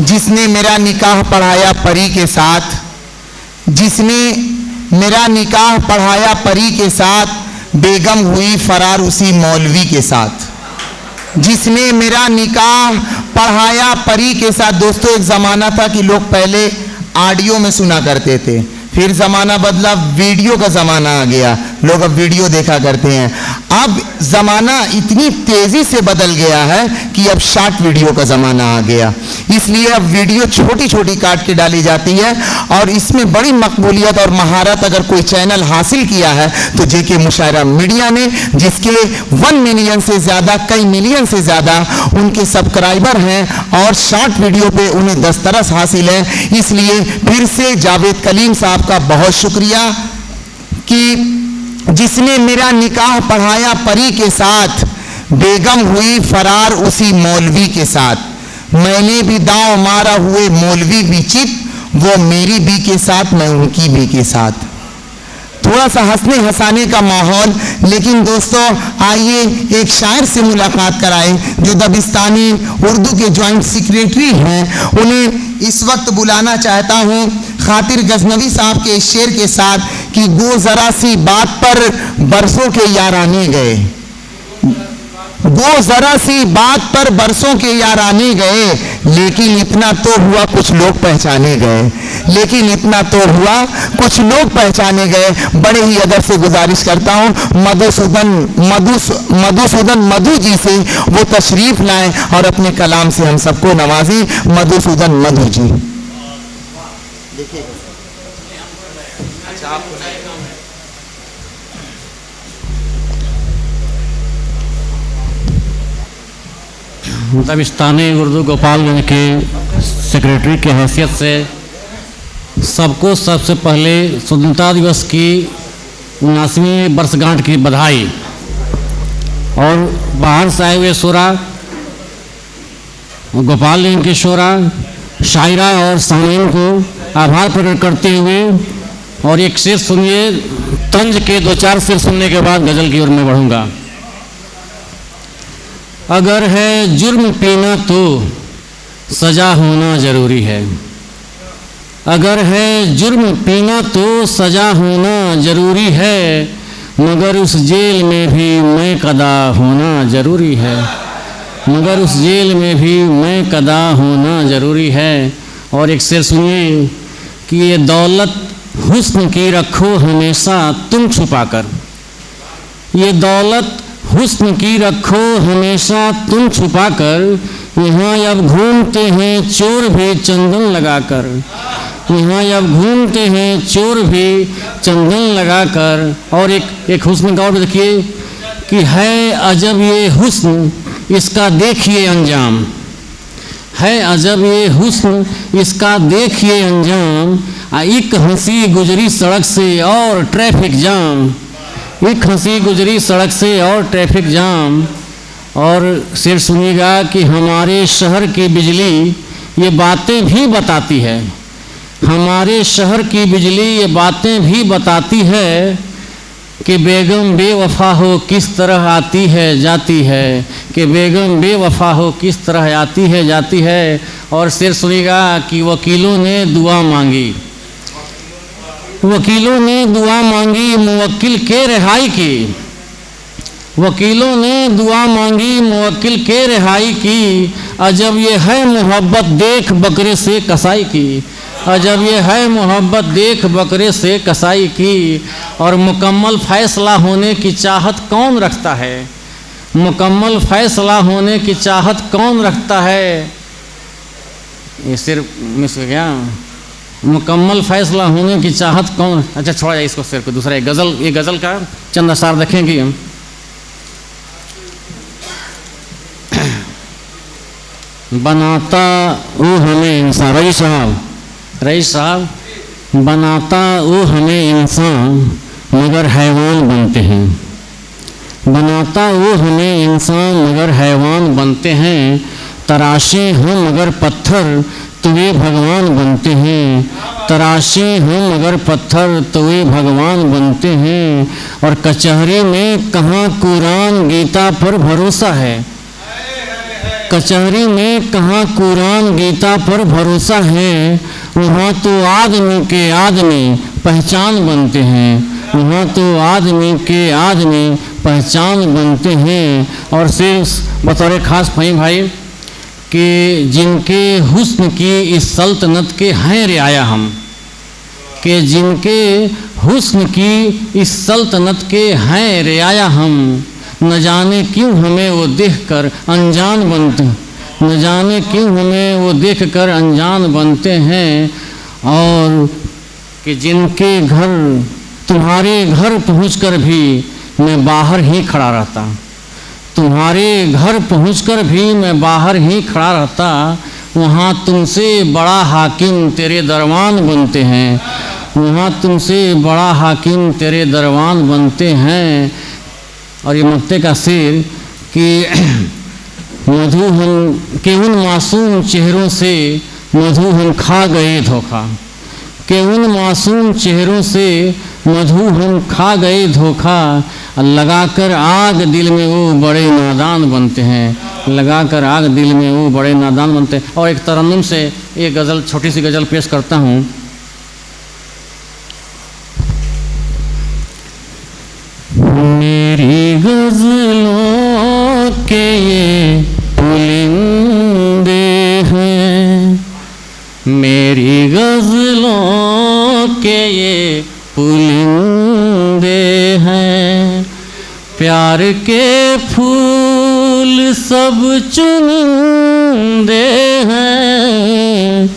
जिसने मेरा निकाह पढ़ाया परी के साथ, जिसने मेरा निकाह पढ़ाया परी के साथ, बेगम हुई फरार उसी मौलवी के साथ। जिसने मेरा निकाह पढ़ाया परी के साथ। दोस्तों, एक ज़माना था कि लोग पहले ऑडियो में सुना करते थे, फिर ज़माना बदला, वीडियो का ज़माना आ गया, लोग अब वीडियो देखा करते हैं। अब ज़माना इतनी तेज़ी से बदल गया है कि अब शॉर्ट वीडियो का ज़माना आ गया, इसलिए अब वीडियो छोटी छोटी काट के डाली जाती है। और इसमें बड़ी मकबूलियत और महारत अगर कोई चैनल हासिल किया है तो जेके मुशायरा मीडिया ने, जिसके 1 मिलियन से ज़्यादा, कई मिलियन से ज़्यादा उनके सब्सक्राइबर हैं और शॉर्ट वीडियो पे उन्हें दस्तरस हासिल है। इसलिए फिर से जावेद कलीम साहब का बहुत शुक्रिया कि जिसने मेरा निकाह पढ़ाया परी के साथ, बेगम हुई फरार उसी मौलवी के साथ। मैंने भी दांव मारा हुए मौलवी भी चित, वो मेरी भी के साथ, मैं उनकी भी के साथ। थोड़ा सा हंसने हंसाने का माहौल। लेकिन दोस्तों, आइए एक शायर से मुलाकात कराएं जो दबिस्तानी उर्दू के जॉइंट सेक्रेटरी हैं। उन्हें इस वक्त बुलाना चाहता हूं खातिर गजनवी साहब के इस शेर के साथ कि गो जरा सी बात पर बरसों के याराने गए, गो जरा सी बात पर बरसों के याराने गए, लेकिन इतना तो हुआ कुछ लोग पहचाने गए, लेकिन इतना तो हुआ कुछ लोग पहचाने गए। बड़े ही अदब से गुजारिश करता हूं मधुसूदन मधु जी से वो तशरीफ लाएं और अपने कलाम से हम सबको नवाजें। मधुसूदन मधु जी। देखिए, अच्छा आपको दबिस्तानी उर्दू गोपालगंज के सेक्रेटरी की हैसियत से सबको सबसे पहले स्वतंत्रता दिवस की 79वीं वर्षगांठ की बधाई। और बाहर से आए हुए शोरा, गोपालगंज के शोरा, शायरा और सामीन को आभार प्रकट करते हुए और एक शेर सुनिए। तंज के 2-4 शेर सुनने के बाद गज़ल की ओर में बढ़ूँगा। अगर है जुर्म पीना तो सज़ा होना ज़रूरी है, अगर है जुर्म पीना तो सज़ा होना ज़रूरी है, मगर उस जेल में भी मैं कदा होना ज़रूरी है, मगर उस जेल में भी मैं कदा होना ज़रूरी है। और एक शेर सुनिए कि ये दौलत हुस्न की रखो हमेशा तुम छुपाकर, ये दौलत हुस्न की रखो हमेशा तुम छुपाकर, यहाँ अब घूमते हैं चोर भी चंदन लगाकर, यहाँ अब घूमते हैं चोर भी चंदन लगाकर। और एक हुस्न का और देखिए कि है अजब ये हुस्न इसका देखिए अंजाम, है अजब ये हुस्न इसका देखिए अंजाम, एक हंसी गुजरी सड़क से और ट्रैफिक जाम, एक हंसी गुजरी सड़क से और ट्रैफिक जाम। और शेर सुनिएगा कि हमारे शहर की बिजली ये बातें भी बताती है, हमारे शहर की बिजली ये बातें भी बताती है कि बेगम बेवफा हो किस तरह आती है जाती है, कि बेगम बेवफा हो किस तरह आती है जाती है। और शेर सुनिएगा कि वकीलों ने दुआ मांगी, वकीलों ने दुआ मांगी मुवक्किल के रिहाई की, वकीलों ने दुआ मांगी मुवक्किल के रिहाई की, अजब ये है मोहब्बत देख बकरे से कसाई की, अजब ये है मोहब्बत देख बकरे से कसाई की। और मुकम्मल फैसला होने की चाहत कौन रखता है, मुकम्मल फैसला होने की चाहत कौन रखता है। ये सिर्फ मिस हो गया, मुकम्मल फैसला होने की चाहत कौन। अच्छा छोड़ा जाए इसको, सिर्फ दूसरा एक गज़ल, ये गज़ल का चंद अशार देखेंगे हम। बनाता वो हमें इंसान, रईस साहब, बनाता वो हमें इंसान मगर हैवान बनते हैं, बनाता वो हमें इंसान मगर हैवान बनते हैं, तराशे हम मगर पत्थर तो वे भगवान बनते हैं, तराशे हम मगर पत्थर तो वे भगवान बनते हैं। और कचहरी में कहाँ कुरान गीता पर भरोसा है, कचहरी में कहाँ कुरान गीता पर भरोसा है, वहाँ तो आदमी के आदमी पहचान बनते हैं, वहाँ तो आदमी के आदमी पहचान बनते हैं। और सिर्फ बतौर ख़ास फहीम भाई कि जिनके हुस्न की इस सल्तनत के हैं रियाया हम, कि जिनके हुस्न की इस सल्तनत के हैं रियाया हम, न जाने क्यों हमें वो देखकर अनजान बनते, न जाने क्यों हमें वो देखकर अनजान बनते हैं। और कि जिनके घर, तुम्हारे घर पहुंचकर भी मैं बाहर ही खड़ा रहता, तुम्हारे घर पहुंचकर भी मैं बाहर ही खड़ा रहता, वहाँ तुमसे बड़ा हाकिम तेरे दरबान बनते हैं, वहाँ तुमसे बड़ा हाकिम तेरे दरबान बनते हैं। और ये मक्ते का शेर कि मधु हम के उन मासूम चेहरों से मधु हम खा गए धोखा, के उन मासूम चेहरों से मधु हम खा गए धोखा, लगाकर आग दिल में वो बड़े नादान बनते हैं, लगाकर आग दिल में वो बड़े नादान बनते हैं। और एक तरन्नुम से एक गज़ल, छोटी सी गज़ल पेश करता हूँ। मेरी गज़लों के ये पुलिंदे हैं, मेरी गज़लों के ये पुलिंदे हैं, प्यार के फूल सब चुनिंदे हैं,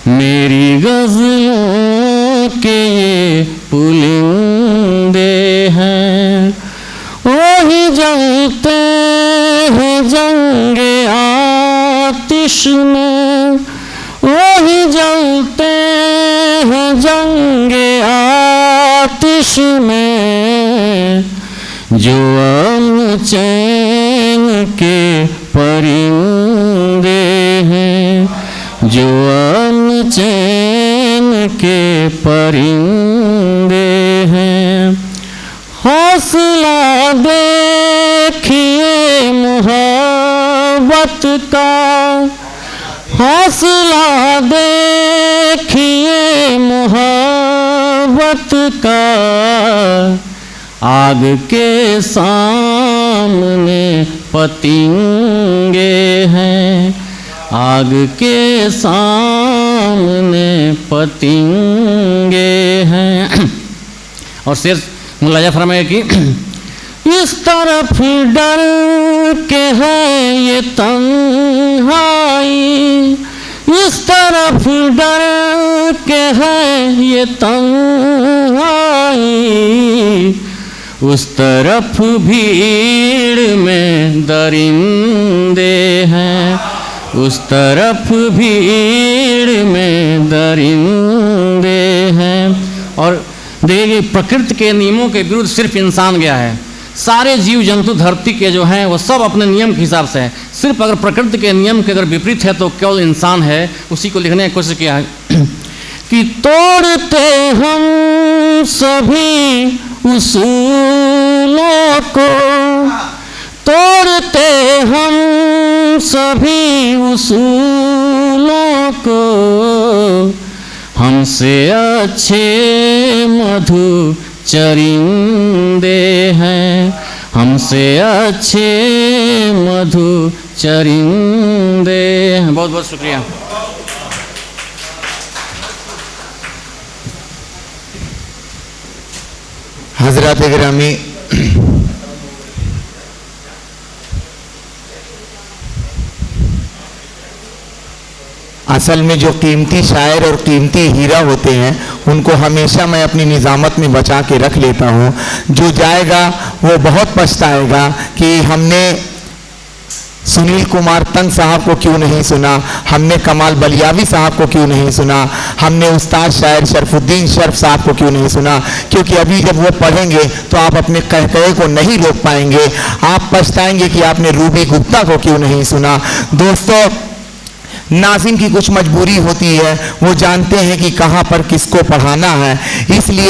मेरी गज़लों के ये पुलिंदे हैं। वही जलते हैं जंगे आतिश में, वही जलते हैं जंगे आतिश में, जो अमन चैन के परिंदे हैं, जो अमन चैन के परिंदे हैं। हौसला देखिए मोहब्बत का, हौसला देखिए मोहब्बत का, आग के सामने पतंगे हैं, आग के सामने पतंगे हैं। और शेर मुलाजा फरमाए कि इस तरफ डर के है ये तन्हाई, इस तरफ डर के है ये तन्हाई, उस तरफ भीड़ में दरिंदे हैं, उस तरफ भीड़ में दरिंदे हैं। और देखिए प्रकृति के नियमों के विरुद्ध सिर्फ इंसान गया है, सारे जीव जंतु धरती के जो हैं वो सब अपने नियम के हिसाब से है, सिर्फ अगर प्रकृति के नियम के अगर विपरीत है तो केवल इंसान है। उसी को लिखने की कोशिश किया है कि तोड़ते हम सभी उसूलों को, तोड़ते हम सभी उसूलों को, हमसे अच्छे मधु चरिंदे हैं, हमसे अच्छे मधु चरिंदे हैं। बहुत बहुत शुक्रिया। हजरत गिरामी, असल में जो कीमती शायर और कीमती हीरा होते हैं उनको हमेशा मैं अपनी निज़ामत में बचा के रख लेता हूँ। जो जाएगा वो बहुत पछताएगा कि हमने सुनील कुमार तंग साहब को क्यों नहीं सुना, हमने कमाल बलियावी साहब को क्यों नहीं सुना, हमने उस्ताद शायर शरफुद्दीन शर्फ साहब को क्यों नहीं सुना। क्योंकि अभी जब वो पढ़ेंगे तो आप अपने कहकहे को नहीं रोक पाएंगे, आप पछताएंगे कि आपने रूबी गुप्ता को क्यों नहीं सुना। दोस्तों, नाज़िम की कुछ मजबूरी होती है, वो जानते हैं कि कहाँ पर किसको पढ़ाना है, इसलिए